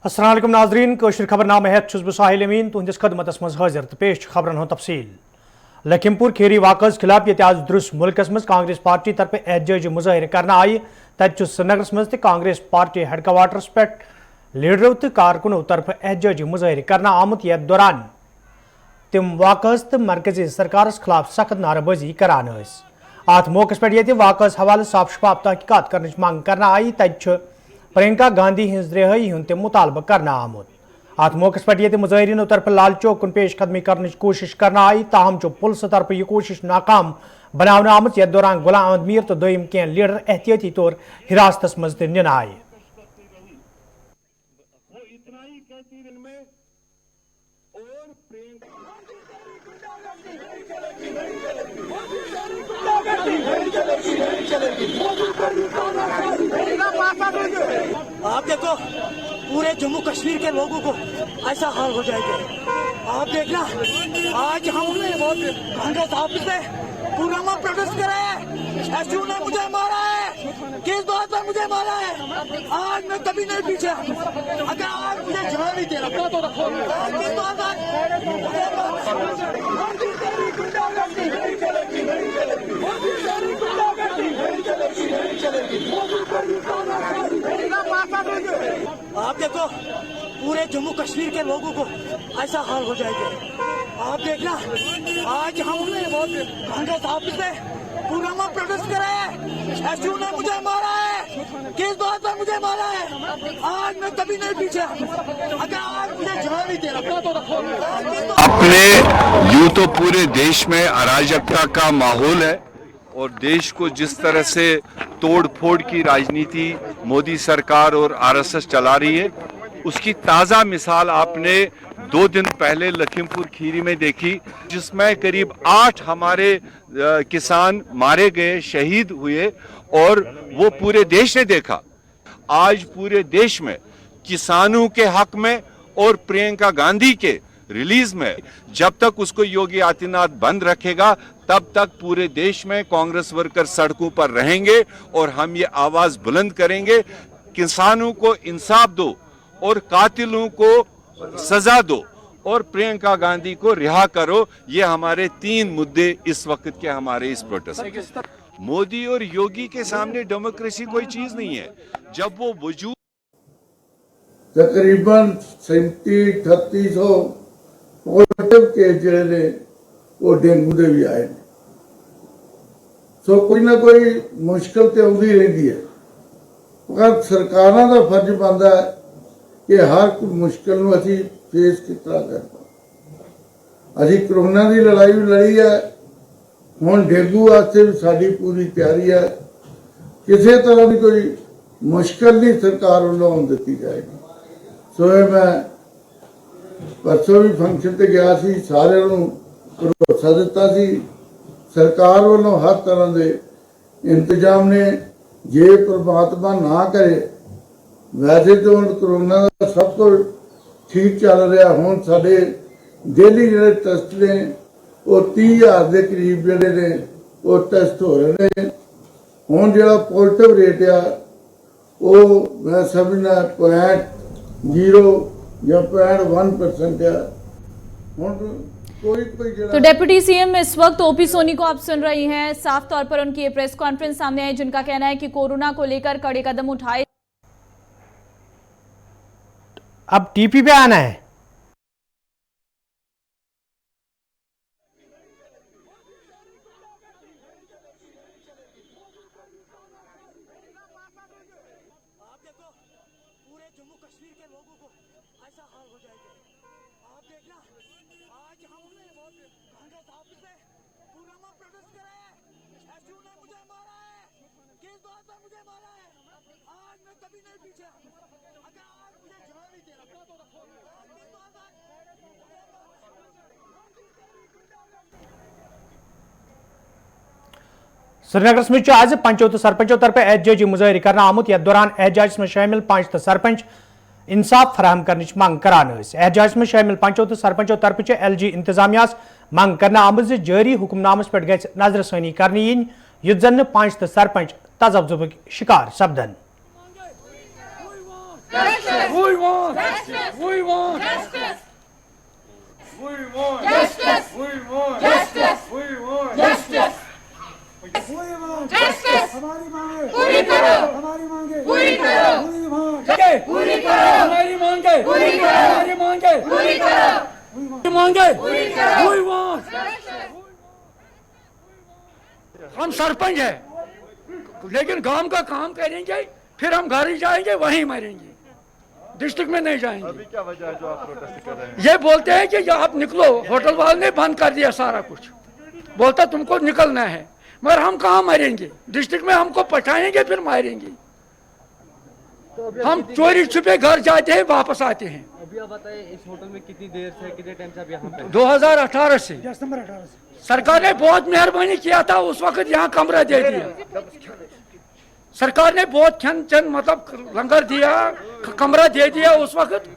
अस्सलाम वालेकुम नाजरीन कशर खबरनामे हेत बह साहिल अमीन तुहंदिस खदमतस मज हाजिर तो पेश खबरन हूं तफसील। लखीमपुर खीरी वाकस खिलाफ ये आज दुरुस मुल्कस मज कांग्रेस पार्टी तरफ एहतजाजी मुजाहिर करना आय तत श्रीनगरस मज कांग्रेस पार्टी हेडक्वार्टरस पे लीडरों तो कारकुनों तरफ एहतजाजी मुजाहिर करना आमुत यथ दौरान तिम वाकस तो मरकजी सरकारस खिलाफ सख्त नाराबाजी करान। अत मौके पे ये वाकस हवाले साफ शफाफ तहकीकात करने मांग करना आई तत प्रियंका गांधी हिंज रिहाई हूं तम मुतालबा करना आमुत। अत मौके पे ये मुजाहरीनों तरफ लाल चौक कुन पेश कदमी करने कोशिश करना आई ताहम पुलिस तरफ यह कोशिश नाकाम बनाने आमुत। यथ दौरान गुलाम अहमद मीर तो दोयम कह लीडर एहतियाती तौर हिरासत मज निन आए। आप देखो पूरे जम्मू कश्मीर के लोगों को ऐसा हाल हो जाएगा। आप देखना आज हम कांग्रेस ऑफिस में पुलवामा प्रोटेस्ट कर रहे हैं। एसयू ने मुझे मारा है, किस बात पर मुझे मारा है? आज मैं कभी नहीं पीछे। अगर आज मुझे जवाब नहीं दे रहा तो किस बात आप देखो पूरे जम्मू कश्मीर के लोगों को ऐसा हाल हो जाएगा। आप देखना आज हम कांग्रेस ऑफिस में पुलवामा प्रोटेस्ट कर रहे हैं। एसयू ने मुझे मारा है, किस बात पर मुझे मारा है? आज मैं कभी नहीं पीछे। अगर आज मुझे जवाब नहीं दे रहा तो अपने यूं तो पूरे देश में अराजकता का माहौल है और देश को जिस तरह से तोड़ फोड़ की राजनीति मोदी सरकार और आरएसएस चला रही है उसकी ताज़ा मिसाल आपने 2 दिन पहले लखीमपुर खीरी में देखी, जिसमें करीब 8 हमारे किसान मारे गए, शहीद हुए और वो पूरे देश ने देखा। आज पूरे देश में किसानों के हक में और प्रियंका गांधी के रिलीज में जब तक उसको योगी आदित्यनाथ बंद रखेगा तब तक पूरे देश में कांग्रेस वर्कर सड़कों पर रहेंगे और हम ये आवाज बुलंद करेंगे, किसानों को इंसाफ दो और कातिलों को सजा दो और प्रियंका गांधी को रिहा करो। ये हमारे 3 मुद्दे इस वक्त के हमारे इस प्रोटेस्ट। मोदी और योगी के सामने डेमोक्रेसी कोई चीज नहीं है। जब वो वजूद तकरीबन 3700-3800 पॉजिटिव केस जिहड़े ने वो डेंगू दे भी आए ने। सो कोई ना कोई मुश्किल तो आउंदी रहिंदी है, मगर सरकारां दा फर्ज बनदा है कि हर कोई मुश्किल नूं असीं फेस किस तरह करना। असीं कोरोना की लड़ाई भी लड़ी है, हुण डेंगू वास्ते भी साडी पूरी तैयारी है। किसी तरह की कोई मुश्किल नहीं सरकार वालों आउण दित्ती जाएगी। सो मैं परसों भी फंक्शन ते गया सी, सारे भरोसा दिता सी सरकार वालों हर तरह के इंतजाम ने। जे परमात्मा ना करे, वैसे तो हम कोरोना का सब कुछ ठीक चल रहा। हुण साडे डेली जिहड़े टेस्ट ने वो 30,000 के करीब जिहड़े ने वो टेस्ट हो रहे हैं। हुण जिहड़ा पॉजिटिव रेट आ वो मैं समझना 0.0 या 0.1% है। तो डिप्टी सीएम इस वक्त ओपी सोनी को आप सुन रही हैं। साफ तौर पर उनकी प्रेस कॉन्फ्रेंस सामने आई जिनका कहना है कि कोरोना को लेकर कड़े कदम उठाए। अब टीपी पे आना है। पूरे जम्मू कश्मीर के लोगों को ऐसा हाल हो जाएगा। आप देखना आज हम कांग्रेस ऑफिस में पुलवामा प्रोटेस्ट कर रहे हैं। एसयू ने मुझे मारा है, किस बात पर मुझे मारा है? आज मैं कभी नहीं पीछे। अगर आज मुझे जवाब नहीं दे रहा तो श्रीनगर में आज पंचों तो सरपंचों तरफ एहतजाजी मुजाहिर करना आमुत। यथ दौरान एहतजाज में शामिल 5 तो सरपंच इंसाफ फराहम करने मांग करान। एहतजाज में शामिल पंचों तो सरपंचों तरफ LG इंतजामिया मांग करना आमुत जारी हुक्मनामस पे गई नजरसानी करनी इन युद्ध 5 तो सरपंच तजब्जुब शिकार सपदन। We want justice. We want justice. We want justice. We want justice. We want justice. Justice. हमारी मांगे पूरी करो. हमारी मांगे पूरी करो. पूरी करो. हमारी मांगे पूरी करो. हमारी मांगे पूरी करो. मांगे पूरी करो. We want. हम सरपंच हैं, लेकिन गांव का काम करेंगे, फिर हम घर ही जाएंगे, वहीं मरेंगे, डिस्ट्रिक्ट में नहीं जाएंगे. अभी क्या वजह है जो आप प्रोटेस्ट कर रहे हैं? ये बोलते हैं कि आप निकलो, होटल वाले ने बंद कर दिया सारा कुछ, बोलता तुमको निकलना है, मगर हम कहाँ मरेंगे, डिस्ट्रिक्ट में हमको पटाएंगे फिर मारेंगे. हम चोरी छुपे घर जाते हैं, वापस आते हैं. अभी आप बताइए इस होटल में कितनी देर से, कितने टाइम से आप यहाँ पे? 2018 से सरकार ने बहुत मेहरबानी किया था, उस वक्त यहाँ कमरा दे दिया. सरकार ने बहुत खान चन मतलब लंगर दिया, कमरा दे दिया उस वक्त.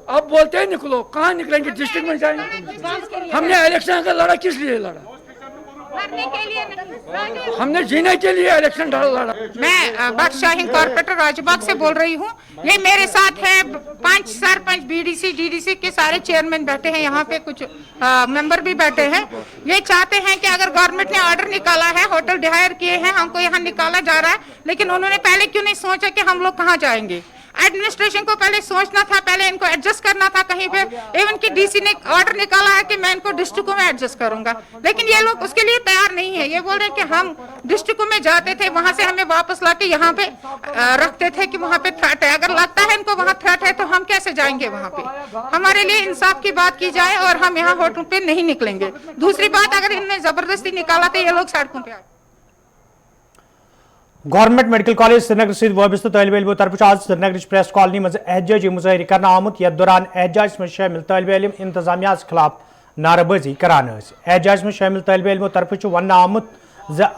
अब बोलते हैं निकलो, कहाँ निकलेंगे, डिस्ट्रिक्ट में जाएंगे. हमने इलेक्शन का लड़ा किस लिए लड़ा? हमने जीने के लिए इलेक्शन लड़ा. मैं बख्श शाहीन कॉर्पोरेटर राजबाग से बोल रही हूँ. ये मेरे साथ है 5 सरपंच, बीडीसी, डीडीसी के सारे चेयरमैन बैठे हैं, यहाँ पे कुछ मेंबर भी बैठे हैं. ये चाहते हैं कि अगर गवर्नमेंट ने ऑर्डर निकाला है, होटल डिहायर किए हैं, हमको यहाँ निकाला जा रहा है, लेकिन उन्होंने पहले क्यों नहीं सोचा कि हम लोग कहाँ जाएंगे. एडमिनिस्ट्रेशन को पहले सोचना था, पहले इनको एडजस्ट करना था कहीं पे. इवन की डीसी ने ऑर्डर निकाला है कि मैं इनको डिस्ट्रिक्टों में एडजस्ट करूंगा, लेकिन ये लोग उसके लिए तैयार नहीं है. ये बोल रहे हैं कि हम डिस्ट्रिक्टों में जाते थे, वहां से हमें वापस लाके यहाँ पे रखते थे कि वहाँ पे थ्रेट है. अगर लगता है इनको वहाँ थ्रेट है तो हम कैसे जाएंगे वहाँ पे? हमारे लिए इंसाफ की बात की जाए और हम यहाँ होटल पे नहीं निकलेंगे. दूसरी बात, अगर इनने जबरदस्ती निकाला तो ये लोग सड़कों पे आए. गवर्नमेंट मेडिकल कॉलेज श्रीनगर सहित वाबस्ता तालिब इल्मों तरफ आज श्रीनगर प्रेस कॉलोनी में एहतजाजी मुजाहरे करना आमुत. यथ दौरान एहतजाज में शामिल तालिब इल्म इंतजामिया खिलाफ नारेबाजी करान. एहतजाज में शामिल तालिब इल्मों तरफ वन आमुत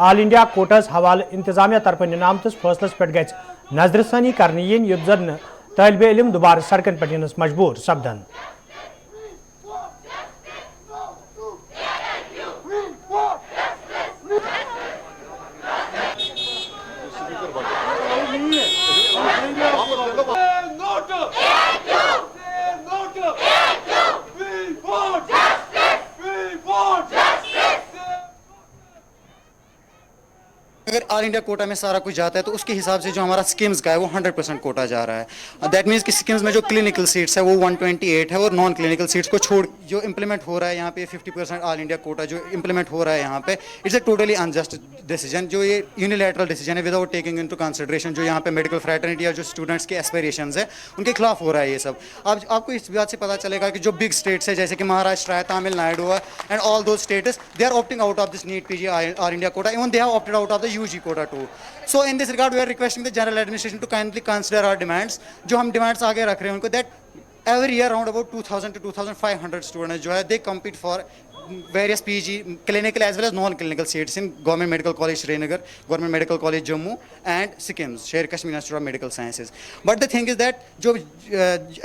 ऑल इंडिया कोटस हवाले इंतजामिया तरफ निनामत फैसलस पे गज नजरसानी करने युत जन तालिब इल्म दोबारा सड़कन पे मजबूर सपदन. अगर ऑल इंडिया कोटा में सारा कुछ जाता है तो उसके हिसाब से जो हमारा स्कीम्स का है वो 100% कोटा जा रहा है. दैट मीन्स कि स्कीम्स में जो क्लिनिकल सीट्स है वो 128 है और नॉन क्लिनिकल सीट्स को छोड़ जो इम्प्लीमेंट हो रहा है यहाँ पे 50% ऑल इंडिया कोटा जो इम्प्लीमेंट हो रहा है यहाँ पे, it's a totally unjust decision. जो ये यूनिलैटरल डिसीजन है विदाउट टेकिंग इनटू कंसिडरेशन जो यहाँ पे मेडिकल फ्रैटर्निटी या जो स्टूडेंट्स के एस्पिरेशंस है उनके खिलाफ हो रहा है ये सब. अब आपको इस बात से पता चलेगा कि जो बिग स्टेट्स है जैसे कि महाराष्ट्र है, तमिलनाडु है and all those states, they are opting out of this NEET PG all India quota. Even they have opted out of the UG quota too. So in this regard we are requesting the general administration to kindly consider our demands. जो हम demands आगे रख रहे हैं उनको, that every year around about 2000 to 2500 students जो है they compete for various PG clinical as well as non-clinical seats in Government Medical College Srinagar, Government Medical College Jammu and SIKIMS, Sher Kashmir Institute of Medical Sciences. But the thing is that जो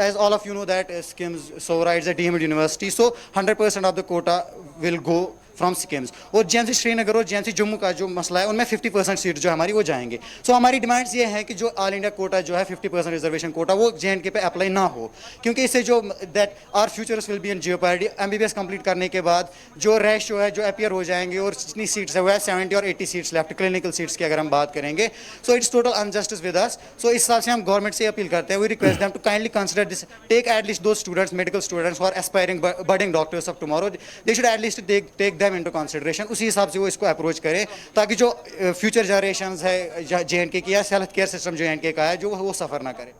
as all of you know that SIKIMS SORA is a deemed university, so 100% of the quota will go from Sikkim's. और JMC Srinagar और JMC Jammu का जो मसला है उनमें 50% seat जो हमारी वो जाएंगे. सो हमारी डिमांड्स ये हैं कि जो ऑल इंडिया कोटा जो है 50% रिजर्वेशन कोटा वो जेएनके पे अप्लाई ना हो, क्योंकि इससे जो that our futures will be in jeopardy. MBBS complete करने के बाद जो रेशियो है जो अपीयर हो जाएंगे और जितनी सीट्स है वो है 70 और 80 सीट्स लेफ्ट क्लिनिकल सीट्स की अगर हम बात करेंगे. So it's total injustice with us. So इस हिसाब से हम गवर्नमेंट से अपील करते हैं, we request them to kindly consider this, take at least दो students, medical students who are aspiring budding doctors of tomorrow, they should at least take them into consideration. उसी हिसाब से वो इसको अप्रोच करें ताकि जो फ्यूचर जनरेशंस है जेएनके की या हेल्थ केयर सिस्टम जो जेएनके का है जो वो सफर ना करे.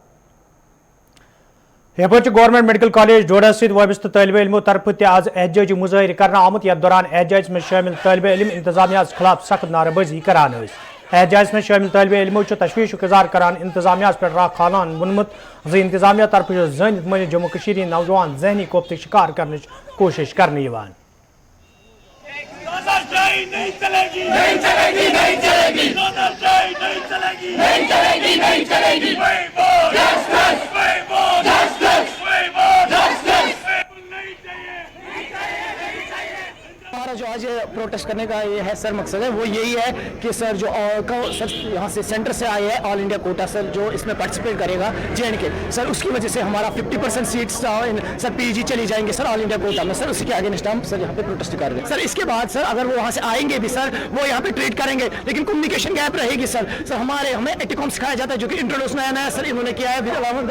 यपच गवर्नमेंट मेडिकल कॉलेज डोडा सहित वाबस्ता तालिब इल्मों तरफ आज एहतजाजी मुजाहरे करना आमुत. यथ दौरान एहतजाज में शामिल तालिब इल्म इंतजामिया खिलाफ सख्त नारेबाजी करान. एहतजाज में शामिल तालिब इल्मों तशवीश इज़हार करान इंतजामिया पे राख खानान वोनमुत ज इंतजामिया तरफ जनित मनित जम्मू कश्मीर नौजवान जहनी कोफ्त शिकार करने कोशिश करने यवान. नहीं चलेगी, नहीं चलेगी, नहीं चलेगी, नहीं चलेगी, नहीं चलेगी, नहीं चलेगी. Justice, justice, justice. हमारा जो आज प्रोटेस्ट करने का ये है सर मकसद है वो यही है कि सर जो सर यहाँ से सेंटर से आए हैं ऑल इंडिया कोटा सर जो इसमें पार्टिसिपेट करेगा J&K सर उसकी वजह से हमारा 50% सीट्स सर PG चली जाएंगे सर ऑल इंडिया कोटा में सर उसी के अगेंस्ट हम सर यहाँ पे प्रोटेस्ट कर रहे हैं सर। इसके बाद सर अगर वो वहाँ से आएंगे भी सर वो यहाँ पे ट्रीट करेंगे लेकिन कम्युनिकेशन गैप रहेगी सर हमें एटिकॉम सिखाया जाता है जो कि इंट्रोड्यूस नया सर इन्होंने किया है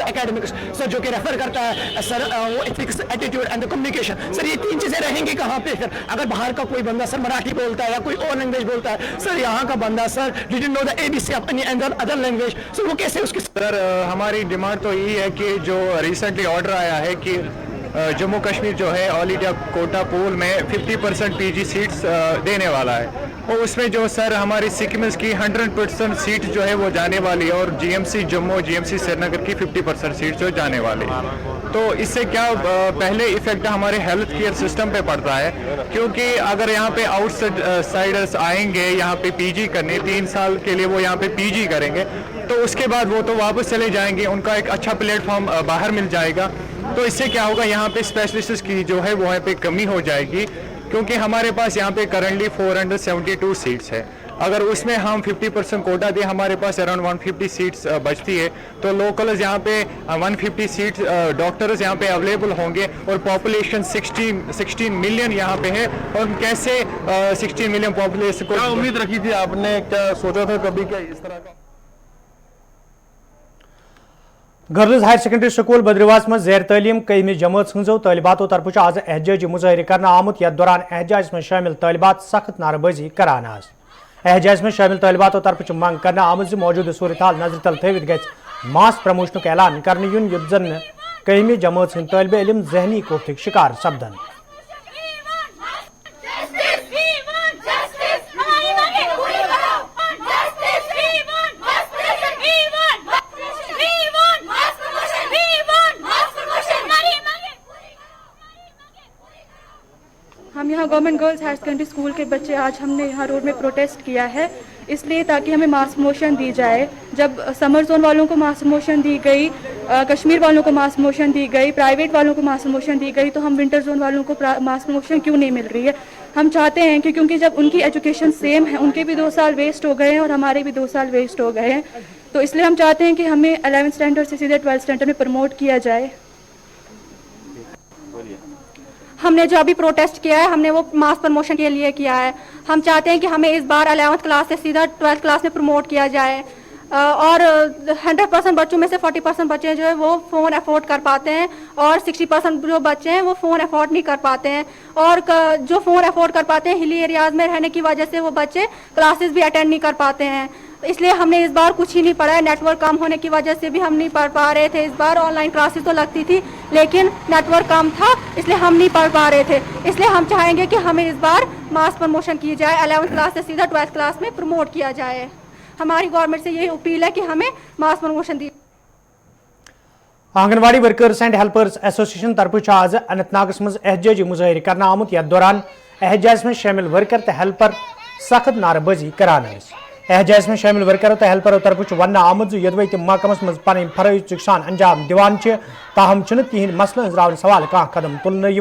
एकेडमिक्स सर जो कि रेफर करता है सर वो ethics attitude and communication sir ये 3 चीजें रहेंगी कहाँ पे सर अगर बाहर का कोई बंदा सर मराठी बोलता है या कोई और लैंग्वेज बोलता है सर यहाँ का बंदा sir didn't know the ABC of any other language sir वो कैसे उसकी सर हमारी डिमांड तो यही है कि जो रिसेंटली ऑर्डर आया है कि जम्मू कश्मीर जो है ऑल इंडिया कोटा पूल में 50% PG सीट्स देने वाला है और उसमें जो सर हमारी सिक्किम्स की 100% सीट जो है वो जाने वाली है और GMC जम्मू GMC श्रीनगर की 50% सीट जो जाने वाली है। तो इससे क्या पहले इफेक्ट हमारे हेल्थ केयर सिस्टम पे पड़ता है क्योंकि अगर यहाँ पे आउटसाइडर्स आएंगे यहाँ पे PG करने 3 साल के लिए वो यहाँ पे PG करेंगे तो उसके बाद वो तो वापस चले जाएंगे उनका एक अच्छा प्लेटफॉर्म बाहर मिल जाएगा। तो इससे क्या होगा यहाँ पे स्पेशलिस्ट की जो है वो यहाँ पे कमी हो जाएगी क्योंकि हमारे पास यहाँ पे करंटली 472 सीट्स है अगर उसमें हम 50% कोटा दे हमारे पास अराउंड 150 सीट्स बचती है तो लोकल्स यहाँ पे 150 सीट्स डॉक्टर्स यहाँ पे अवेलेबल होंगे और पॉपुलेशन 16 मिलियन यहाँ पे है और कैसे 16 मिलियन पॉपुलेशन को उम्मीद रखी थी आपने क्या सोचा था कभी क्या इस तरह का गर्ल्स हायर सेकेंडरी स्कूल बद्रीवास में ज़ेर तालीम कईमी जमात हजो तलबातों तरफ आज एहजाजी मुजाहरे करना आमुत यथ दौरान एहजाज में शामिल तलबात सख्त नारेबाजी करान एहजाज में शामिल तलबातों तरफ मंग करना आमुत मौजूद सूरत हाल नजर तल थवित गि मास प्रमोशन ऐलान कर युन युत जन कईमी जमात हंद तलब इलम जहनी कोफ्त शिकार सपदन। हम यहाँ government girls higher secondary school के बच्चे आज हमने यहाँ रोड में प्रोटेस्ट किया है इसलिए ताकि हमें मास प्रमोशन दी जाए। जब समर जोन वालों को मास प्रमोशन दी गई, कश्मीर वालों को मास प्रमोशन दी गई, प्राइवेट वालों को मास प्रमोशन दी गई तो हम विंटर जोन वालों को मास प्रमोशन क्यों नहीं मिल रही है। हम चाहते हैं कि क्योंकि जब उनकी एजुकेशन सेम है उनके भी 2 साल वेस्ट हो गए हैं और हमारे भी 2 साल वेस्ट हो गए हैं तो इसलिए हम चाहते हैं कि हमें 11th स्टैंडर्ड से सीधे 12th स्टैंडर्ड में प्रमोट किया जाए। हमने जो अभी प्रोटेस्ट किया है हमने वो मास प्रमोशन के लिए किया है। हम चाहते हैं कि हमें इस बार 11th क्लास से सीधा 12th क्लास में प्रमोट किया जाए और 100% बच्चों में से 40% बच्चे जो है वो फ़ोन अफोर्ड कर पाते हैं और 60% जो बच्चे हैं वो फ़ोन अफोर्ड नहीं कर पाते हैं और जो फ़ोन अफोर्ड कर पाते हैं हिली एरियाज़ में रहने की वजह से वो बच्चे क्लासेस भी अटेंड नहीं कर पाते हैं। इसलिए हमने इस बार कुछ ही नहीं पढ़ा है, नेटवर्क कम होने की वजह से भी हम नहीं पढ़ पा रहे थे। इस बार ऑनलाइन क्लासेस तो लगती थी लेकिन नेटवर्क कम था इसलिए हम नहीं पढ़ पा रहे थे। इसलिए हम चाहेंगे कि हमें इस बार मास प्रमोशन की जाए, 11th क्लास से सीधा 12th क्लास में प्रमोट किया जाए। हमारी गवर्नमेंट से यही अपील है कि हमें मास promotion the. Anganwadi workers and helpers association तरफ आज अनंतनाग मज एहजाजी मुजाहरे करना आमुत यथ दौरान एहजाज में शामिल वर्कर तो हेल्पर सख्त नारेबाजी करान। एहजाज में शामिल वर्कर तो हेल्पर तरफ वन आमुत यदि तम महकमस मज पन फरज सान अंजाम दिवान ताहम तिहद मसलन हजरावन सवाल कह कदम तुलने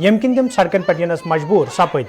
यम किन तम सड़कन पे यनस मजबूर सपद।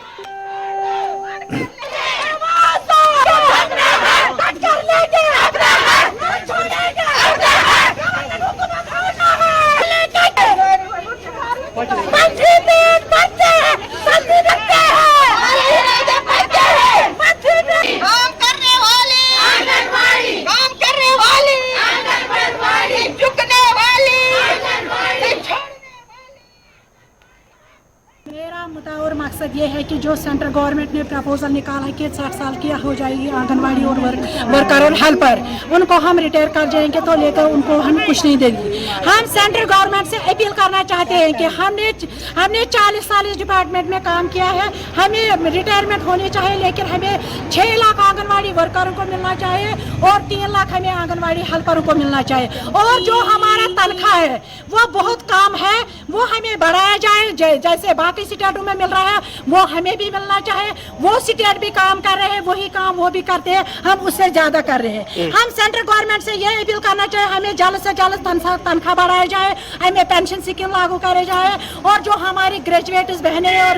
और मकसद ये है कि जो सेंट्रल गवर्नमेंट ने प्रपोजल निकाला है कि 60 साल की हो जाएगी आंगनवाड़ी और वर्कर और हेल्पर, उनको हम रिटायर कर जाएंगे तो लेकर उनको हम कुछ नहीं देंगे। हम सेंट्रल गवर्नमेंट से अपील करना चाहते हैं कि हमने 40 साल इस डिपार्टमेंट में काम किया है, हमें रिटायरमेंट होनी चाहिए लेकिन हमें 6 लाख आंगनवाड़ी वर्करों को मिलना चाहिए और 3 लाख हमें आंगनवाड़ी हेल्परों को मिलना चाहिए। और जो हमारा तनख्वाह है वो बहुत कम है, वो हमें बढ़ाया जाए जैसे बाकी स्टेटों में मिल रहा है वो हमें भी मिलना चाहिए। वो स्टेट भी काम कर रहे हैं, वही काम वो भी करते हैं, हम उससे ज्यादा कर रहे हैं। हम सेंट्रल गवर्नमेंट से ये अपील करना चाहिए, हमें जल्द से जल्द तनख्वाह बढ़ाया जाए, हमें पेंशन स्कीम लागू करे जाए, और जो हमारी ग्रेजुएट बहनें और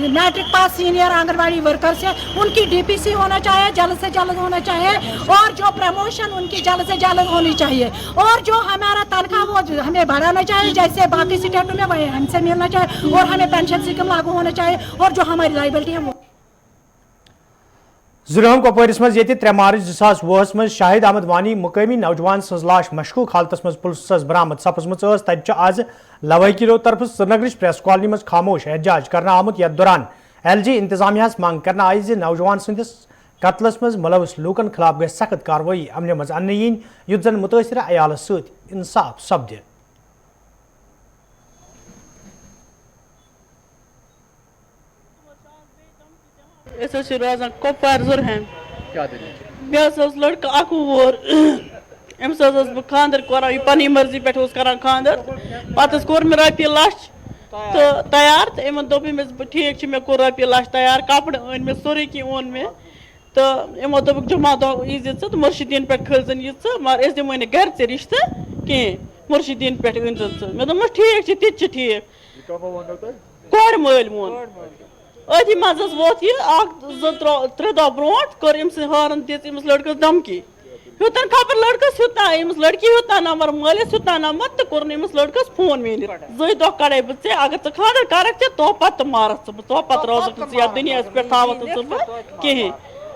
matric pass senior anganwadi workers है उनकी डीपीसी होना चाहिए, जल्द से जल्द होना चाहिए, और जो प्रमोशन उनकी जल्द से जल्द होनी चाहिए, और जो हमारा तनख्वाह वो हमें बढ़ाना चाहिए जैसे बाकी स्टेटों में वही हमसे मिलना चाहिए, और हमें पेंशन स्कीम लागू होना चाहिए, और जो हमारी लाइबिलिटी है वो। जुलहम कपवारिस मज ये 3 मार्च 2020 मज शाहिद अहमद वानी मुकामी नौजवान सज लाश मशकूक हालत मज पुलिस बरामद सपजम तत आज लवाकिलो तरफ श्रीनगर प्रेस कॉलोनी मज खामोश एहतजाज करना आमुत यथ दौरान LG इंतजामिया मांग करना आई जे नौजवान सदिस कत्लस मज मुलविस लूकन खिलाफ गई सख्त कार्रवाई अमल मज अन्न यीन युथ जन मुतासिर अयालस सत इंसाफ सपद। रोजान कपवार जुरहन मे लड़का अकु वोर अम्स बह खानदर करान पनी मर्जी पे करान खानदर पत कोर मे रपी लच तो तैयार तो इन दोप ठीक मे कोर रपी लच तैयार कपड़ अन मे सोरे कि ओन मे तो यमो दोप जुमा दह यीज तो मुर्शिदीन पे खलजन यी मगर अस दिमो गर ऐ रिश्त कहें मुर्शिदीन पे अन मे दोप ठीक ति ठीक कोर मल मोन अथी मज वोत यह 2-3 दह ब्रोट कर हारन दिस लड़कस धमकी ह्यूतन खबर लड़कस ह्यूतना अमिस लड़की ह्यूतना नंबर मालिस ह्यूतना नंबर तो कोर लड़कस फोन वन 2 दह कड़े बे अगर चे खादर करक तो पत मारक तो पत रोज या दुनिया पे थावत कहें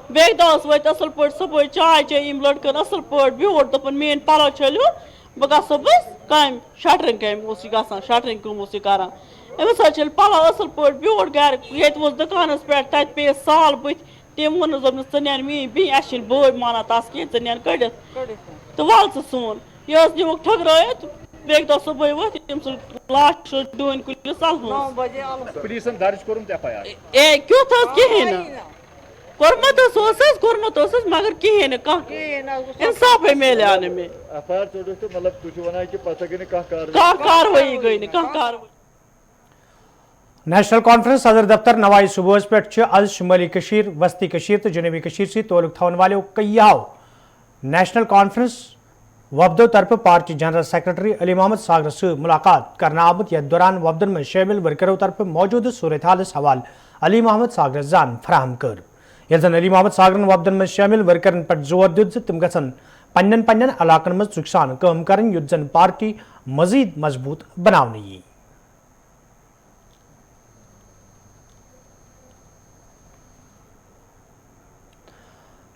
बे दह वत असल पे सुबह चाय चे लड़कन असल पे ब्यूट दोपन मेन पलो छलियो बह गस कम शटरिंग कम शटरिंग कम करान अमिस पलो असल पे ब्यूट गर ये दुकानस पे तत पे साल बुत तम वो in mean B us bore माना तस कह इन कड़ित तो वल सोन यह निमुक ठगरायत बे दह सुबह वत लाश डून कुल पुलिसन दर्ज कोरमुत FIR ए क्युत कहें कोर्मुत मगर कहें इंसाफ मिले मे FIR चढ़ तो मतलब तुझ वन कि पता गई कार्रवाई गई कार्रवाई। नेशनल कॉन्फ्रेंस सदर दफ्तर नवाई सुबह पे आज शुमाली कशीर वस्ती कशीर तो जनूबी कशीर से तोलुक थवन वाले कईयाओ नेशनल कॉन्फ्रेंस वफदों तरफ party general secretary Ali Mohammad Sagar से मुलाकात करना आमुत यथ दौरान वफदन में शामिल वर्करों तरफ मौजूद सूरत हाल हवाल अली मोहम्मद सागर जान फराहम कर ये जन अली मोहम्मद सागर वफदन में शामिल वर्करन पर जोर दित तम गन पन्न पन्न इलाकन मज चुकसान कम कर युथ जन पार्टी मजीद मजबूत बनाने यी।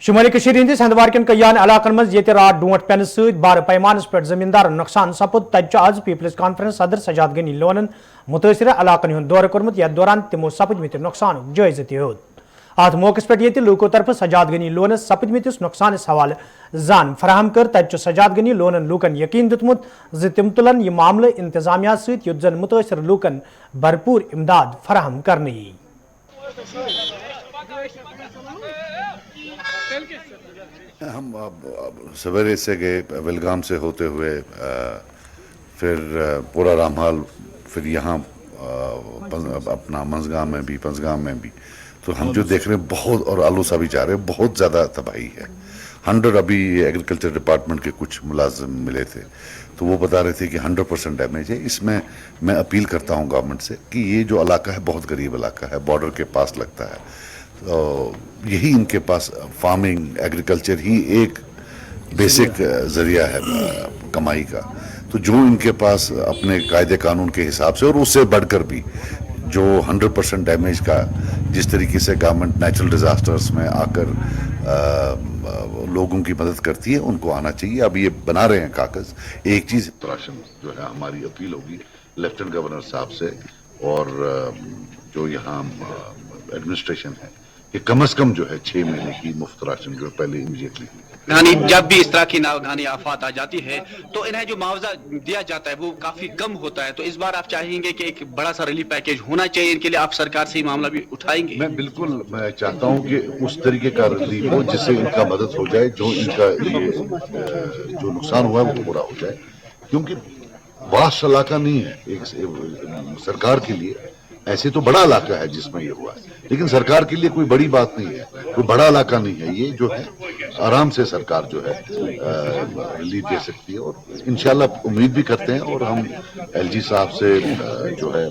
शुमाली कशीर हंदिस हंदवार कन कयान इलाकन मज ये रात डोट पेन सत बार पैमानस पे जमींदार नुकसान सपुद तत आज पीपल्स कॉन्फ्रेंस सदर सजाद गनी लोनन मुतासिर इलाकन हूं दौर कर्मुत यथ दौरान तमो सपदमित नुकसान जायज तोद अत मौके पे ये लूको तरफ सजाद गनी लोनस सपदमितिस नुकसान हवाले जान फराहम कर तत सजाद गनी लोनन लूकन यकीन दितमुत ज तम तुलन यह मामले इंतजामिया सत युथ जन मुतासिर लूकन भरपूर इमदाद फराहम करने यी। हम सवेरे से गए बेलगाम से होते हुए फिर पूरा रामहाल फिर यहाँ अपना पंजगाम में भी तो हम जो देख रहे हैं बहुत और आलूसा भी जा रहे हैं बहुत ज़्यादा तबाही है। 100 अभी एग्रीकल्चर डिपार्टमेंट के कुछ मुलाजिम मिले थे तो वो बता रहे थे कि 100% डैमेज है। इसमें मैं अपील करता हूँ गवर्नमेंट से कि ये जो इलाका है बहुत गरीब इलाका है, बॉर्डर के पास लगता है, तो यही इनके पास फार्मिंग एग्रीकल्चर ही एक बेसिक जरिया है कमाई का। तो जो इनके पास अपने कायदे कानून के हिसाब से और उससे बढ़कर भी जो 100% डैमेज का जिस तरीके से गवर्नमेंट नेचुरल डिजास्टर्स में आकर लोगों की मदद करती है उनको आना चाहिए। अब ये बना रहे हैं कागज। एक चीज राशन जो है हमारी अपील होगी लेफ्टिनेंट गवर्नर साहब से और जो यहाँ एडमिनिस्ट्रेशन है कि कम से कम जो है 6 महीने की मुफ्त राशन जो है पहले इमीडिएटली घानी जब भी इस तरह की घानी आफत आ जाती है तो इन्हें जो मुआवजा दिया जाता है वो काफी कम होता है। तो इस बार आप चाहेंगे कि एक बड़ा सा रिलीफ पैकेज होना चाहिए, इनके लिए आप सरकार से ये मामला भी उठाएंगे? मैं चाहता हूं कि उस तरीके का रिलीफ हो जिससे इनका मदद हो जाए, जो इनका ये जो नुकसान हुआ है वो पूरा हो जाए, क्योंकि वास्ट इलाका नहीं है एक सरकार के लिए ऐसे तो बड़ा इलाका है जिसमें ये हुआ है, लेकिन सरकार के लिए कोई बड़ी बात नहीं है, कोई बड़ा इलाका नहीं है, ये जो है आराम से सरकार जो है लीड दे सकती है। और इंशाल्लाह उम्मीद भी करते हैं, और हम एलजी साहब से जो है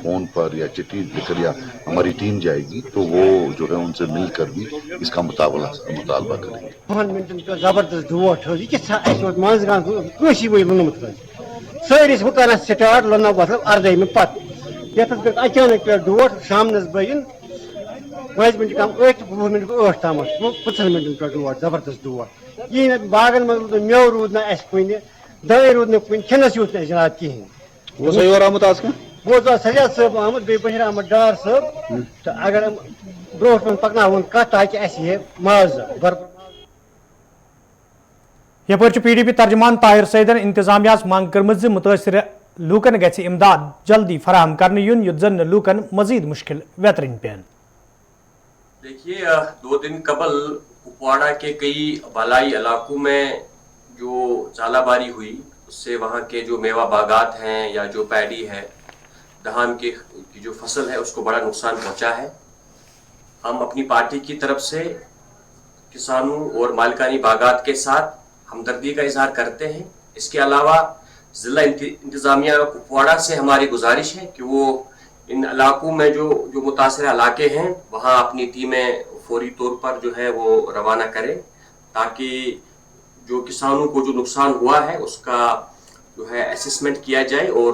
फोन पर या चिट्ठी लिखकर या हमारी टीम जाएगी तो वो जो है उनसे मिलकर भी इसका मुतालबा करेंगे। जबरदस्त वोट सारी कर स्टार्ट लोना मतलब अर्दे में पत ये अचानक पे डोट शामनस बजन 5 मिनट कम 8 मिनट 8 तम 50 मिनट पे डोट जबरदस्त डोट ये बागन में मेव रूद ना कुन दवाई रूद ना कुन खनस यूत ना जनाब कहीं वो सही और आमद आज का वो सजाद साहब आमद बे बशर अहमद डार साहब तो अगर ब्रोट में पकना कत ताकि अस माज यपर PDP तर्जमान ताहिर सैदन इंतजामिया मांग कर मुतासर लूकन गि इमदाद जल्दी फराहम करने युन युत जन लूकन मजीद मुश्किल वेतरिन पेन। देखिए 2 दिन कबल कुपवाड़ा के कई बालाई इलाकों में जो चालाबारी हुई उससे वहाँ के जो मेवा बागात हैं या जो पैडी है धान की जो फसल है उसको बड़ा नुकसान पहुँचा है। हम अपनी पार्टी की तरफ से किसानों और मालिकानी बागात के साथ हमदर्दी का इजहार करते हैं। इसके अलावा जिला इंतजामिया कुपवाड़ा से हमारी गुजारिश है कि वो इन इलाकों में जो मुतासर इलाके हैं वहाँ अपनी टीमें फौरी तौर पर जो है वो रवाना करें ताकि जो किसानों को जो नुकसान हुआ है उसका जो है असेसमेंट किया जाए। और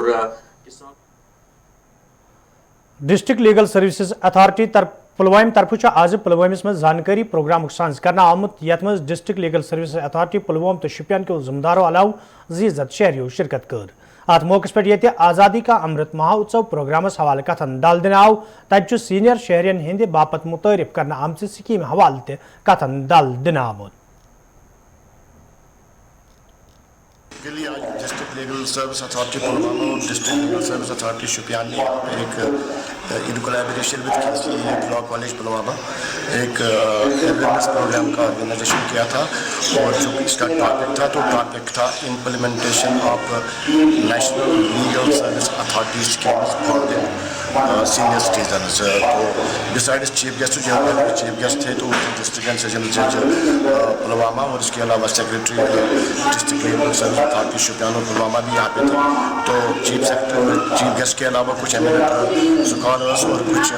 डिस्ट्रिक्ट लीगल सर्विसेज अथॉरिटी पुलवाम तरफ आज पुलवामिस में जानकारी प्रोग्राम साज करना आमुत यथ मज डिस्ट्रिक्ट लीगल सर्विस अथॉरिटी पुलवाम तो शुपियान के जिम्मेदारों अलाव जीजत शहरियों शिरकत कर। अत मौके पे ये आज़ादी का अमृत महोत्सव प्रोग्रामस हवाले कथन डाल दिन आव तब सीनियर शहरियन हंद बापत मुतारिफ करना आमच स्कीम हवाले कथन डाल दिन आमुत। के लिए आज district legal service authority Pulwama और district legal service authority Shopian ने एक in collaboration with KCA law college Pulwama एक अवेयरनेस प्रोग्राम का ऑर्गेनाइजेशन किया था। और जो इसका टॉपिक था implementation of national legal service authority schemes for the senior citizens. तो डिसाइड चीफ गेस्ट जो चीफ गेस्ट थे तो डिस्ट्रिक्ट एंड सेशनल जज पुलवामा और इसके अलावा secretary district legal service authority Shopian और पुलवामा भी यहाँ पे थे। तो चीफ गेस्ट के अलावा कुछ एमिनेंट स्कॉलर्स और कुछ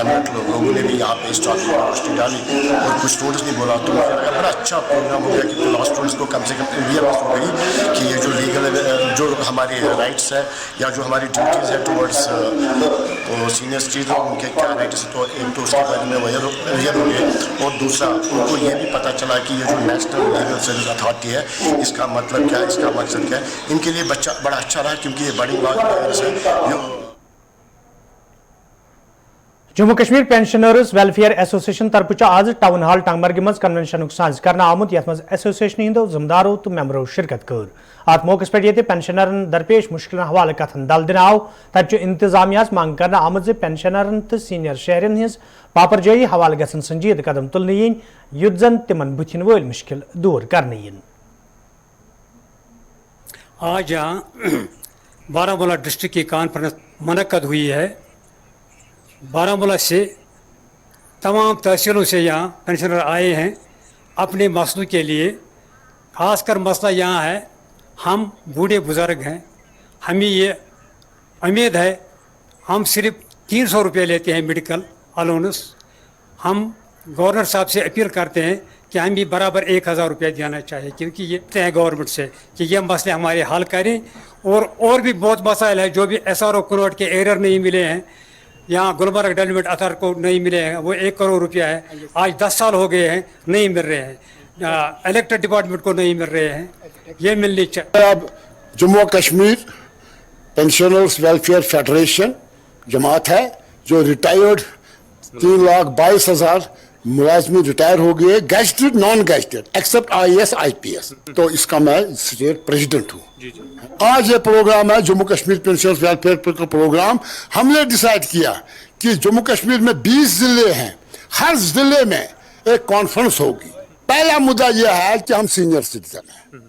एमिनेंट लोगों ने भी यहाँ पे इस टॉपिक पर रोशनी डाली और कुछ स्टूडेंट्स ने बोला। तो मुझे लगा बड़ा अच्छा प्रोग्राम हो गया कि लॉ स्टूडेंट्स को कम से कम अवेयरनेस हो गई कि ये जो लीगल जो हमारे राइट्स है या जो हमारी ड्यूटीज़ है टूवर्ड्स तो सीनियर सिटीजन उनके क्या राइट्स है तो एक तो उसके बारे में अवेयर हो गए और दूसरा उनको ये भी पता चला कि ये जो नेशनल लीगल सर्विस अथॉरिटी है इसका मतलब क्या है, इसका मकसद क्या है। इनके लिए बड़ा अच्छा रहा क्योंकि ये बड़ी बात है। Jammu Kashmir pensioners welfare association तरफ आज टाउन हॉल टंगमर्ग मज कन्वेंशन साज करना आमुत यथ मज एसोसिएशन हिंदो जिम्मेदारों तो मेंबरों शिरकत कर। अत मौके पे ये पेंशनरन दरपेश मुश्किल हवाले कथन दल दिन आव तब इंतजामिया मांग करना आमुत पेंशनरन तो सीनियर शहरन हज पापरजाई हवाले गसन संजीद कदम तुलने yin युत जन तिमन बुथिन वल मुश्किल दूर करने yin। आज यहाँ बारामूला डिस्ट्रिक्ट की कॉन्फ्रेंस मुनक्कद हुई है। बारामूला से तमाम तहसीलों से यहाँ पेंशनर आए हैं अपने मसलों के लिए। खासकर मसला यहाँ है हम बूढ़े बुज़ुर्ग हैं, हमें ये उम्मीद है हम सिर्फ 300 रुपये लेते हैं मेडिकल अलाउंस। हम गवर्नर साहब से अपील करते हैं कि हम भी बराबर 1000 रुपये देना चाहिए क्योंकि ये हैं गवर्नमेंट से कि ये मसले हमारे हल करें। और भी बहुत मसाइल है जो भी SRO कुनौट के एरर नहीं मिले हैं, यहाँ गुलबर्ग डेवलपमेंट अथॉरिटी को नहीं मिले हैं, वो 1 करोड़ रुपया है, आज 10 साल हो गए हैं नहीं मिल रहे हैं। इलेक्ट्रिक डिपार्टमेंट को नहीं मिल रहे हैं, ये मिलनी चाहिए। अब Jammu Kashmir pensioners welfare federation जमात है जो रिटायर्ड 3,22,000 मुलाजमी रिटायर हो गए, gazetted non gazetted except IAS IPS। तो इसका मैं स्टेट प्रेसिडेंट हूँ। आज ये प्रोग्राम है जम्मू कश्मीर पेंशनर्स वेलफेयर का प्रोग्राम। हमने डिसाइड किया कि जम्मू कश्मीर में 20 जिले हैं, हर जिले में एक कॉन्फ्रेंस होगी। पहला मुद्दा यह है कि हम सीनियर सिटीजन हैं,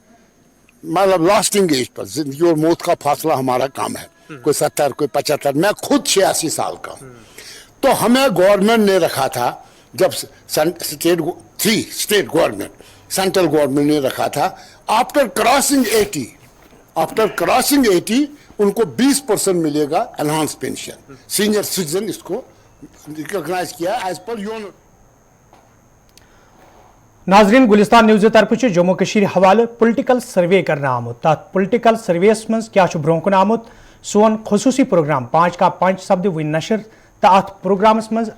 मतलब लास्टिंग एज पर जिंदगी और मौत का फासला हमारा काम है। कोई 70, कोई 75, मैं खुद 86 साल का हूँ। तो हमें गवर्नमेंट ने रखा था, जब स्टेट गवर्नमेंट, सेंट्रल गवर्नमेंट ने रखा था, आफ्टर क्रॉसिंग 80 उनको 20% मिलेगा एनहांस पेंशन। सीनियर सिटीजन इसको रिकॉग्नाइज किया एज पर यूनो। नाजरीन, गुलिस्तान न्यूज़ तरफ जम्मू कश्मीर हवाले पोलिटिकल सर्वे करना आमुत। तथ पोलिटिकल सर्वेस मज क्या ब्रोह कुन आमुत, सोन खसूसी प्रोग्राम 5 का 5 सपद वन नशर, तो अत प्रोग्रामस मज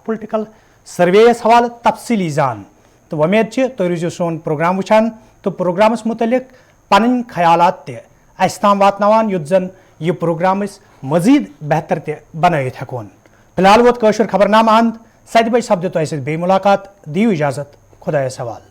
पोलिटिकल सर्वेस हवाले तफसीली जान। तो उम्मीद तुम रूजो सोन प्रोग्राम वुचान, तो प्रोग्रामस मुतलिक पन ख्यालात अस ताम वातनावान युत जन यह प्रोग्राम मजीद बेहतर बनैत हेकोन। फिलहाल वोत कशर खबरनामा अंत, 7 बजे सपद तुह बे मुलाकात। दियो इजाजत, खुदा सवाल।